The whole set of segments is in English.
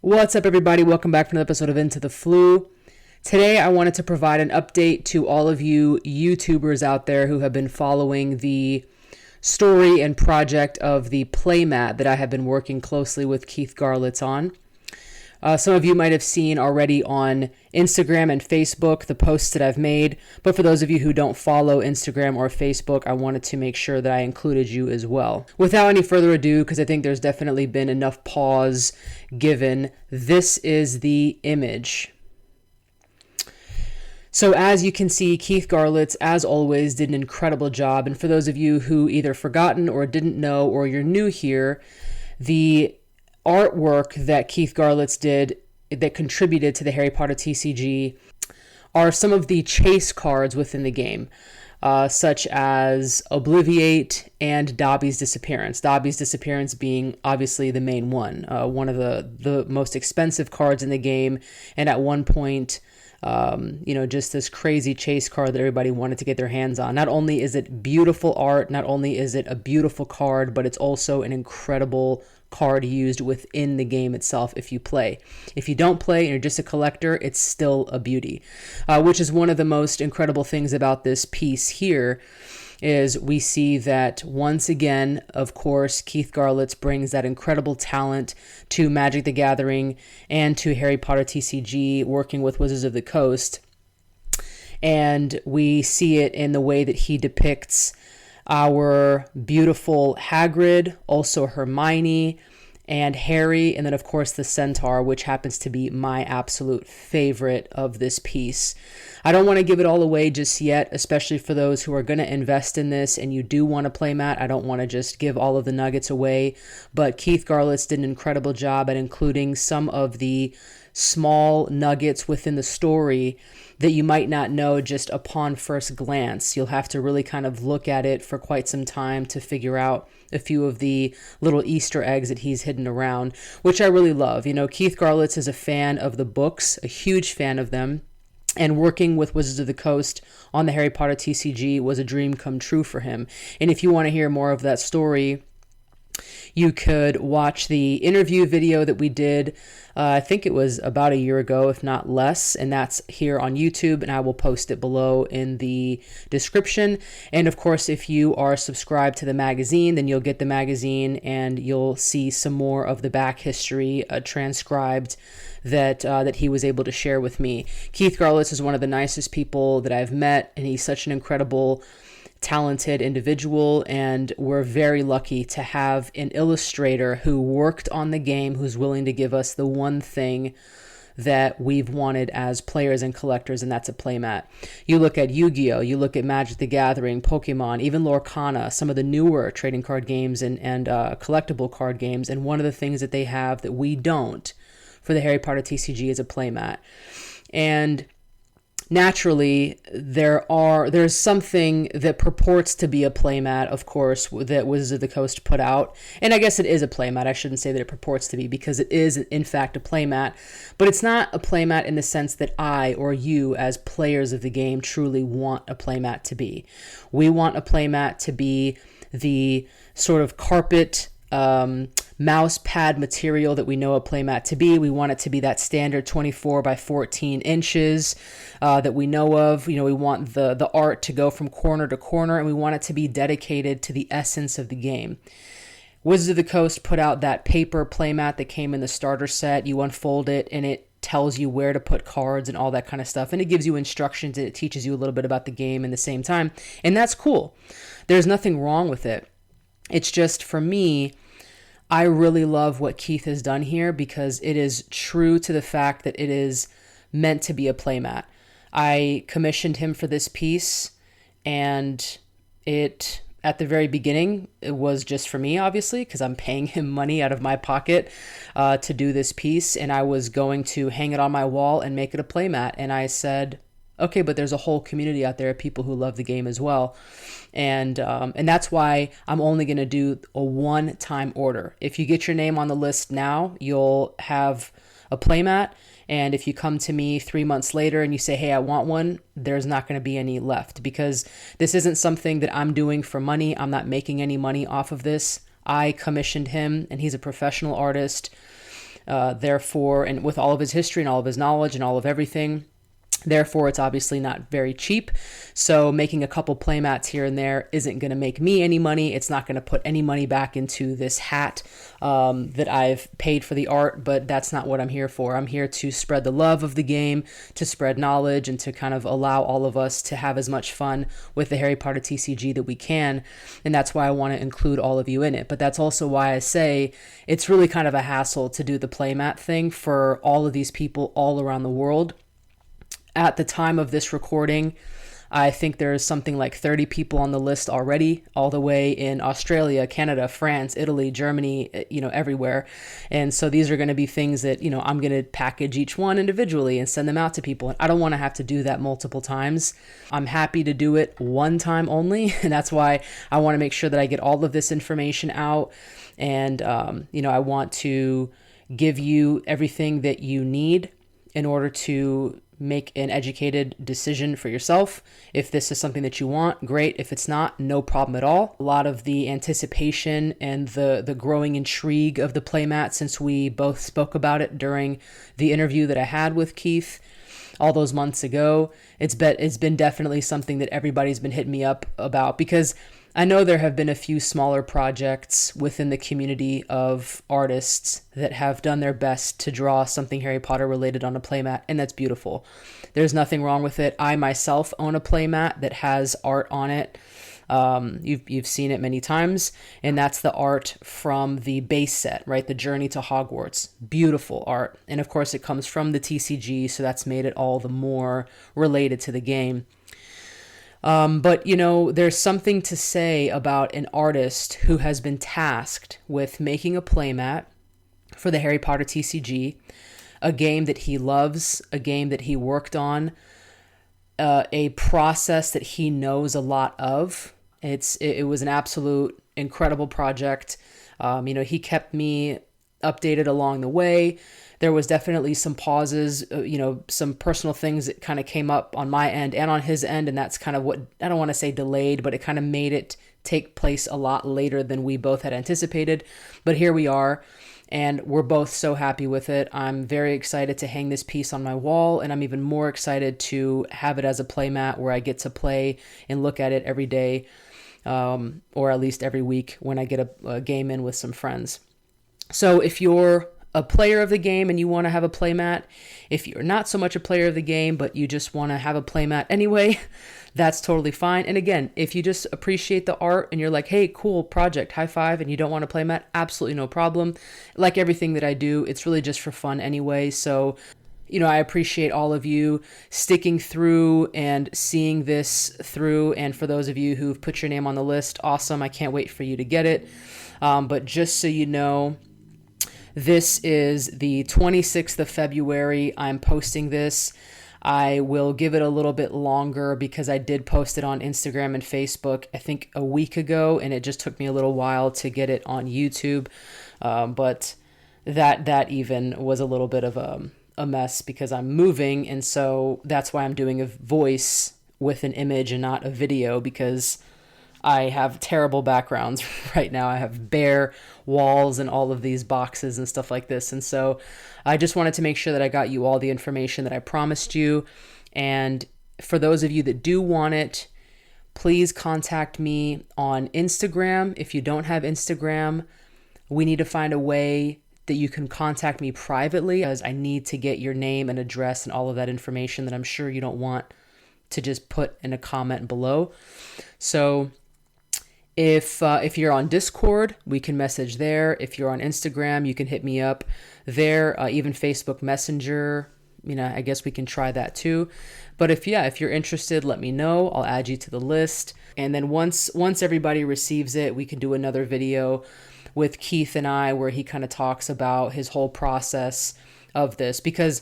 What's up, everybody? Welcome back for another episode of Into the Flu. Today, I wanted to provide an update to all of you YouTubers out there who have been following the story and project of the Playmat that I have been working closely with Keith Garlitz on. Some of you might have seen already on Instagram and Facebook the posts that I've made, but for those of you who don't follow Instagram or Facebook, I wanted to make sure that I included you as well. Without any further ado, because I think there's definitely been enough pause given, this is the image. So as you can see, Keith Garlitz, as always, did an incredible job, and for those of you who either forgotten or didn't know or you're new here, the artwork that Keith Garlitz did that contributed to the Harry Potter TCG are some of the chase cards within the game, such as Obliviate and Dobby's Disappearance. Dobby's Disappearance being obviously the main one of the most expensive cards in the game, and at one point, just this crazy chase card that everybody wanted to get their hands on. Not only is it beautiful art, not only is it a beautiful card, but it's also an incredible card used within the game itself if you play. If you don't play and you're just a collector, it's still a beauty, which is one of the most incredible things about this piece here. Is we see that once again, of course, Keith Garlitz brings that incredible talent to Magic the Gathering and to Harry Potter TCG, working with Wizards of the Coast. And we see it in the way that he depicts our beautiful Hagrid, also Hermione, and Harry, and then of course the Centaur, which happens to be my absolute favorite of this piece. I don't want to give it all away just yet, especially for those who are going to invest in this and you do want to play Mat. I don't want to just give all of the nuggets away, but Keith Garlitz did an incredible job at including some of the small nuggets within the story that you might not know just upon first glance. You'll have to really kind of look at it for quite some time to figure out a few of the little Easter eggs that he's hidden around, which I really love. You know, Keith Garlitz is a fan of the books, a huge fan of them, and working with Wizards of the Coast on the Harry Potter TCG was a dream come true for him. And if you want to hear more of that story, you could watch the interview video that we did, I think it was about a year ago, if not less, and that's here on YouTube, and I will post it below in the description. And of course, if you are subscribed to the magazine, then you'll get the magazine and you'll see some more of the back history transcribed that he was able to share with me. Keith Garlitz is one of the nicest people that I've met, and he's such an incredible talented individual, and we're very lucky to have an illustrator who worked on the game, who's willing to give us the one thing that we've wanted as players and collectors, and that's a playmat. You look at Yu-Gi-Oh!, you look at Magic the Gathering, Pokemon, even Lorcana, some of the newer trading card games and collectible card games, and one of the things that they have that we don't for the Harry Potter TCG is a playmat. And naturally, there's something that purports to be a playmat, of course, that Wizards of the Coast put out. And I guess it is a playmat. I shouldn't say that it purports to be, because it is, in fact, a playmat. But it's not a playmat in the sense that I or you, as players of the game, truly want a playmat to be. We want a playmat to be the sort of carpet mouse pad material that we know a playmat to be. We want it to be that standard 24 by 14 inches that we know of. You know, we want the art to go from corner to corner, and we want it to be dedicated to the essence of the game. Wizards of the Coast put out that paper playmat that came in the starter set. You unfold it, and it tells you where to put cards and all that kind of stuff, and it gives you instructions, and it teaches you a little bit about the game in the same time, and that's cool. There's nothing wrong with it. It's just, for me, I really love what Keith has done here, because it is true to the fact that it is meant to be a playmat. I commissioned him for this piece, and it, at the very beginning, it was just for me, obviously, because I'm paying him money out of my pocket to do this piece, and I was going to hang it on my wall and make it a playmat. And I said, okay, but there's a whole community out there of people who love the game as well. And that's why I'm only going to do a one-time order. If you get your name on the list now, you'll have a playmat. And if you come to me 3 months later and you say, hey, I want one, there's not going to be any left, because this isn't something that I'm doing for money. I'm not making any money off of this. I commissioned him, and he's a professional artist. Therefore, and with all of his history and all of his knowledge and all of everything, therefore, it's obviously not very cheap. So making a couple playmats here and there isn't going to make me any money. It's not going to put any money back into this hat that I've paid for the art, but that's not what I'm here for. I'm here to spread the love of the game, to spread knowledge, and to kind of allow all of us to have as much fun with the Harry Potter TCG that we can. And that's why I want to include all of you in it. But that's also why I say it's really kind of a hassle to do the playmat thing for all of these people all around the world. At the time of this recording, I think there's something like 30 people on the list already, all the way in Australia, Canada, France, Italy, Germany, everywhere. And so these are going to be things that, I'm going to package each one individually and send them out to people. And I don't want to have to do that multiple times. I'm happy to do it one time only. And that's why I want to make sure that I get all of this information out. And, I want to give you everything that you need in order to make an educated decision for yourself. If this is something that you want, great. If it's not, no problem at all. A lot of the anticipation and the growing intrigue of the playmat, since we both spoke about it during the interview that I had with Keith all those months ago, it's been definitely something that everybody's been hitting me up about, because I know there have been a few smaller projects within the community of artists that have done their best to draw something Harry Potter related on a playmat, and that's beautiful. There's nothing wrong with it. I myself own a playmat that has art on it. You've seen it many times, and that's the art from the base set, right? The Journey to Hogwarts. Beautiful art. And of course it comes from the TCG, so that's made it all the more related to the game. But there's something to say about an artist who has been tasked with making a playmat for the Harry Potter TCG, a game that he loves, a game that he worked on, a process that he knows a lot of. It was an absolute incredible project. He kept me updated along the way. There was definitely some pauses, some personal things that kind of came up on my end and on his end. And that's kind of what, I don't want to say delayed, but it kind of made it take place a lot later than we both had anticipated. But here we are, and we're both so happy with it. I'm very excited to hang this piece on my wall, and I'm even more excited to have it as a playmat where I get to play and look at it every day, or at least every week when I get a game in with some friends. So if you're a player of the game and you want to have a playmat, if you're not so much a player of the game but you just want to have a playmat anyway, that's totally fine. And again, if you just appreciate the art and you're like, hey, cool project, high five, and you don't want a playmat, absolutely no problem. Like everything that I do, it's really just for fun anyway. So I appreciate all of you sticking through and seeing this through. And for those of you who've put your name on the list, awesome. I can't wait for you to get it. But just so you know, this is the 26th of February. I'm posting this. I will give it a little bit longer because I did post it on Instagram and Facebook, I think a week ago, and it just took me a little while to get it on YouTube. But that even was a little bit of a mess because I'm moving, and so that's why I'm doing a voice with an image and not a video, because I have terrible backgrounds right now. I have bare walls and all of these boxes and stuff like this. And so I just wanted to make sure that I got you all the information that I promised you. And for those of you that do want it, please contact me on Instagram. If you don't have Instagram, we need to find a way that you can contact me privately, as I need to get your name and address and all of that information that I'm sure you don't want to just put in a comment below. So if you're on Discord, we can message there. If you're on Instagram, you can hit me up there. Even Facebook Messenger, I guess we can try that too. But if you're interested, let me know. I'll add you to the list. And then once everybody receives it, we can do another video with Keith and I where he kind of talks about his whole process of this, because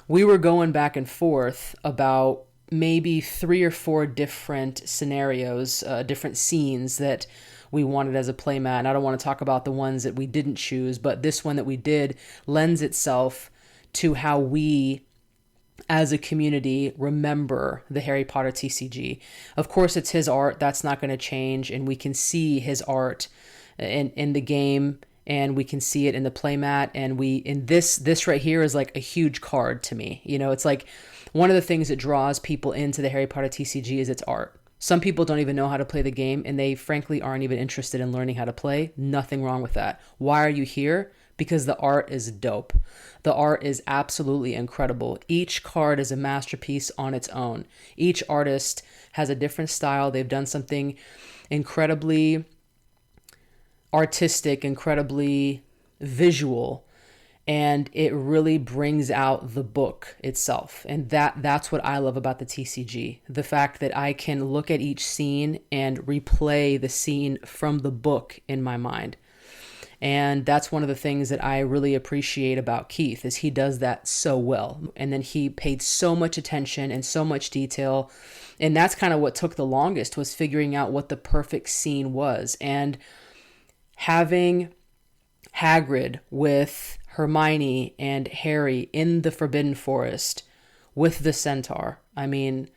we were going back and forth about maybe 3 or 4 different scenarios, different scenes that we wanted as a playmat. And I don't want to talk about the ones that we didn't choose, but this one that we did lends itself to how we as a community remember the Harry Potter TCG. Of course, it's his art. That's not going to change. And we can see his art in the game and we can see it in the playmat. And in this right here is like a huge card to me. It's like one of the things that draws people into the Harry Potter TCG is its art. Some people don't even know how to play the game, and they frankly aren't even interested in learning how to play. Nothing wrong with that. Why are you here? Because the art is dope. The art is absolutely incredible. Each card is a masterpiece on its own. Each artist has a different style. They've done something incredibly artistic, incredibly visual, and it really brings out the book itself. And that's what I love about the TCG. The fact that I can look at each scene and replay the scene from the book in my mind. And that's one of the things that I really appreciate about Keith, is he does that so well. And then he paid so much attention and so much detail. And that's kind of what took the longest, was figuring out what the perfect scene was. And having Hagrid with Hermione and Harry in the Forbidden Forest with the centaur. I mean,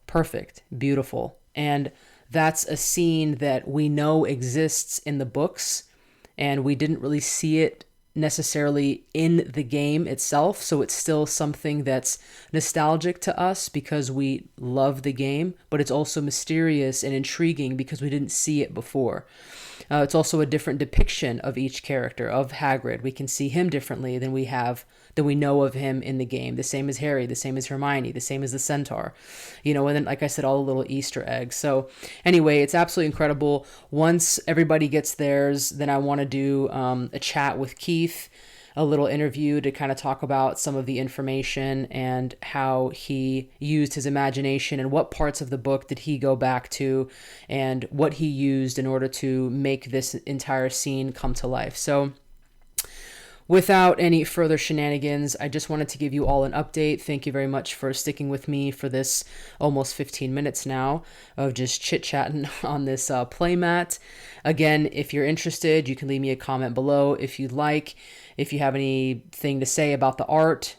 perfect, beautiful. And that's a scene that we know exists in the books, and we didn't really see it necessarily in the game itself. So it's still something that's nostalgic to us because we love the game, but it's also mysterious and intriguing because we didn't see it before. It's also a different depiction of each character, of Hagrid. We can see him differently than we know of him in the game. The same as Harry, the same as Hermione, the same as the centaur. And then, like I said, all the little Easter eggs. So anyway, it's absolutely incredible. Once everybody gets theirs, then I want to do a chat with Keith, a little interview to kind of talk about some of the information and how he used his imagination and what parts of the book did he go back to and what he used in order to make this entire scene come to life. So without any further shenanigans, I just wanted to give you all an update. Thank you very much for sticking with me for this almost 15 minutes now of just chit-chatting on this playmat. Again, if you're interested, you can leave me a comment below if you'd like. If you have anything to say about the art,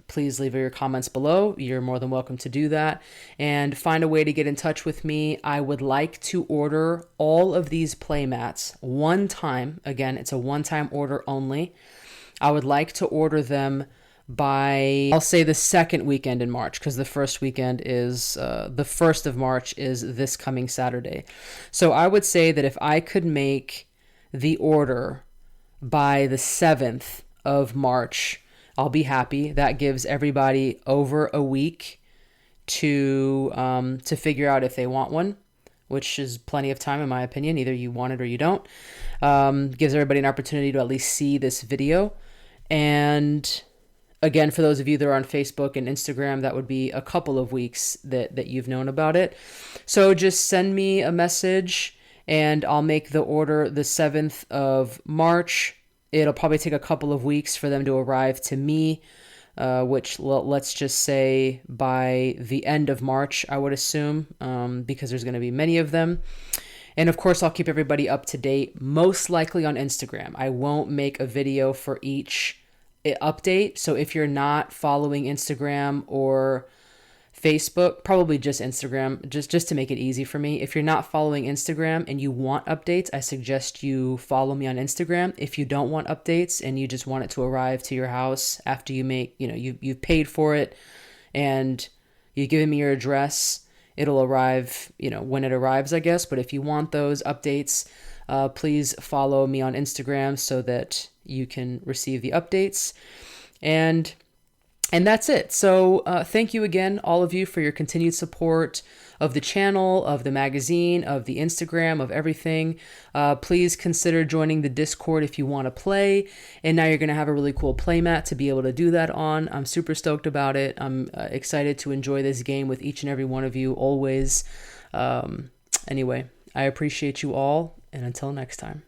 please leave your comments below. You're more than welcome to do that. And find a way to get in touch with me. I would like to order all of these playmats one time. Again, it's a one-time order only. I would like to order them by, I'll say, the second weekend in March, because the first weekend is, the 1st of March is this coming Saturday. So I would say that if I could make the order by the 7th of March, I'll be happy. That gives everybody over a week to figure out if they want one, which is plenty of time in my opinion. Either you want it or you don't. Gives everybody an opportunity to at least see this video. And again, for those of you that are on Facebook and Instagram, that would be a couple of weeks that you've known about it. So just send me a message and I'll make the order the 7th of March. It'll probably take a couple of weeks for them to arrive to me, which let's just say by the end of March, I would assume, because there's going to be many of them. And of course, I'll keep everybody up to date, most likely on Instagram. I won't make a video for each update. So if you're not following Instagram or Facebook, probably just Instagram, just to make it easy for me. If you're not following Instagram and you want updates, I suggest you follow me on Instagram. If you don't want updates and you just want it to arrive to your house after you make, you've paid for it and you've given me your address, it'll arrive, when it arrives, I guess. But if you want those updates, please follow me on Instagram so that you can receive the updates. And that's it. So thank you again, all of you, for your continued support of the channel, of the magazine, of the Instagram, of everything. Please consider joining the Discord if you want to play. And now you're going to have a really cool playmat to be able to do that on. I'm super stoked about it. I'm excited to enjoy this game with each and every one of you always. Anyway, I appreciate you all. And until next time.